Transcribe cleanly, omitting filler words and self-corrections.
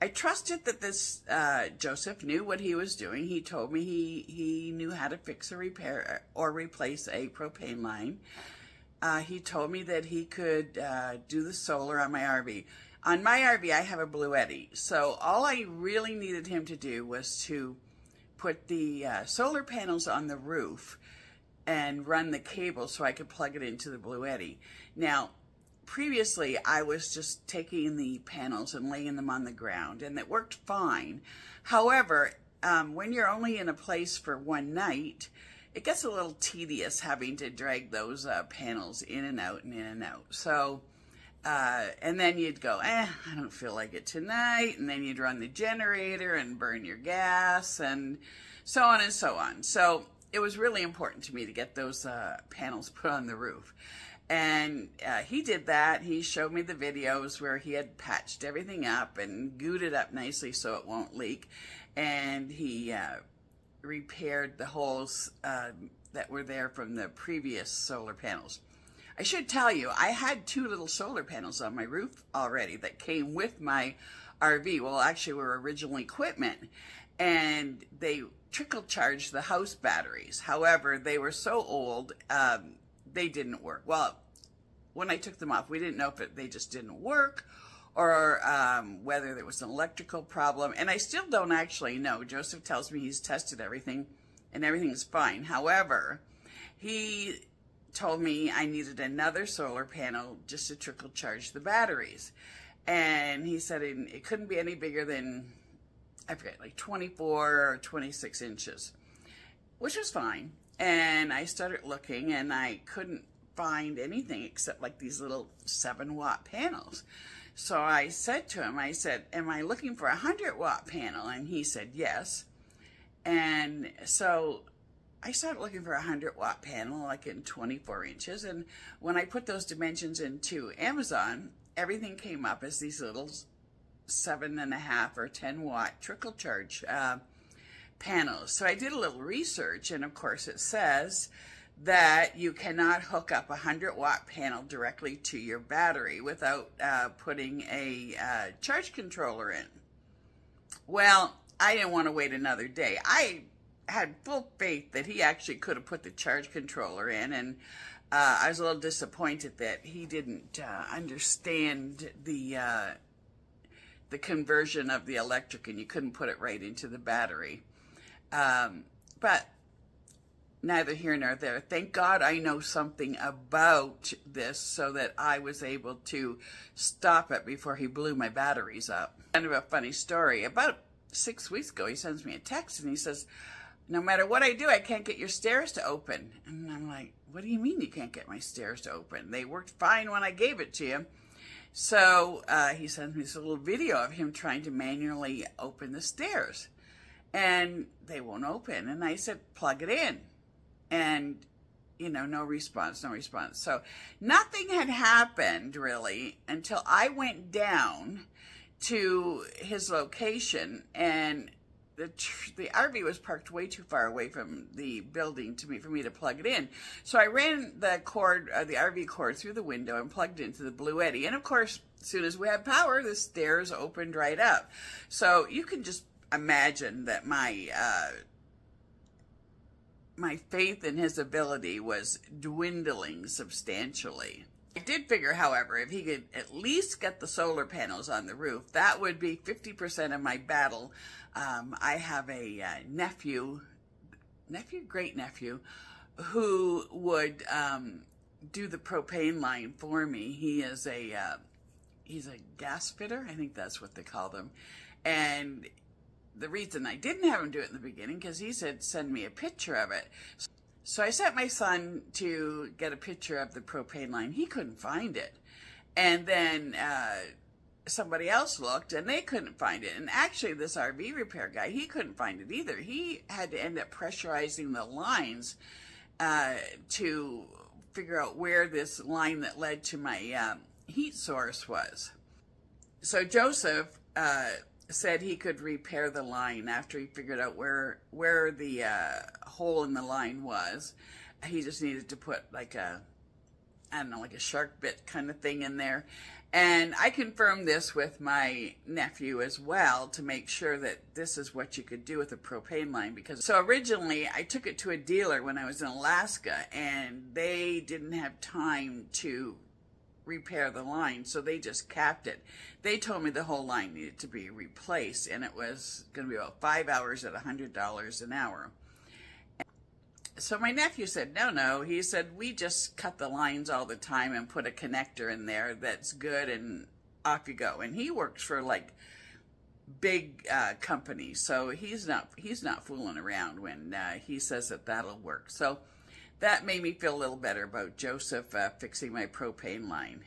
I trusted that this Joseph knew what he was doing. He told me he knew how to fix or repair or replace a propane line. He told me that he could do the solar on my RV. On my RV, I have a Bluetti, so all I really needed him to do was to put the solar panels on the roof and run the cable so I could plug it into the Bluetti. Now, previously, I was just taking the panels and laying them on the ground, and it worked fine. However, when you're only in a place for one night, it gets a little tedious having to drag those panels in and out and in and out. So, and then you'd go, I don't feel like it tonight. And then you'd run the generator and burn your gas and so on and so on. So it was really important to me to get those panels put on the roof. And he did that. He showed me the videos where he had patched everything up and glued it up nicely so it won't leak. And he repaired the holes that were there from the previous solar panels. I should tell you, I had 2 little solar panels on my roof already that came with my RV. Well, actually, were original equipment, and they trickle charged the house batteries. However, they were so old, they didn't work. Well, when I took them off, we didn't know if they just didn't work or whether there was an electrical problem. And I still don't actually know. Joseph tells me he's tested everything and everything's fine. However, he told me I needed another solar panel just to trickle charge the batteries. And he said it couldn't be any bigger than, I forget, like 24 or 26 inches, which was fine. And I started looking and I couldn't find anything except like these little 7-watt panels. So I said to him, I said, am I looking for a 100-watt panel? And he said, yes. And so I started looking for a 100-watt panel, like in 24 inches. And when I put those dimensions into Amazon, everything came up as these little 7.5 or 10-watt trickle charge panels. So I did a little research, and of course it says that you cannot hook up a 100-watt panel directly to your battery without putting a charge controller in. Well, I didn't want to wait another day. I had full faith that he actually could have put the charge controller in, and I was a little disappointed that he didn't understand the conversion of the electric, and you couldn't put it right into the battery. But neither here nor there. Thank God I know something about this so that I was able to stop it before he blew my batteries up. Kind of a funny story. About 6 weeks ago, he sends me a text and he says, no matter what I do, I can't get your stairs to open. And I'm like, what do you mean you can't get my stairs to open? They worked fine when I gave it to you. So he sends me this little video of him trying to manually open the stairs. And they won't open. And I said, plug it in. And, you know, no response, no response. So nothing had happened, really, until I went down to his location, and the RV was parked way too far away from the building for me to plug it in. So I ran the cord, the RV cord, through the window and plugged it into the Bluetti. And of course, as soon as we had power, the stairs opened right up. So you can just imagine that my faith in his ability was dwindling substantially. I did figure, however, if he could at least get the solar panels on the roof, that would be 50% of my battle. I have a great-nephew, who would do the propane line for me. He is he's a gas fitter, I think that's what they call them. And the reason I didn't have him do it in the beginning, because he said, send me a picture of it. So I sent my son to get a picture of the propane line. He couldn't find it. And then somebody else looked, and they couldn't find it. And actually, this RV repair guy, he couldn't find it either. He had to end up pressurizing the lines to figure out where this line that led to my heat source was. So Joseph said he could repair the line after he figured out where the hole in the line was. He just needed to put like a I don't know, like a shark bit kind of thing in there. And I confirmed this with my nephew as well to make sure that this is what you could do with a propane line. Because so originally I took it to a dealer when I was in Alaska, and they didn't have time to repair the line, so they just capped it. They told me the whole line needed to be replaced, and it was going to be about 5 hours at $100 an hour. So my nephew said, no. He said, we just cut the lines all the time and put a connector in there that's good, and off you go. And he works for like big companies, so he's not fooling around when he says that that'll work. So that made me feel a little better about Joseph fixing my propane line.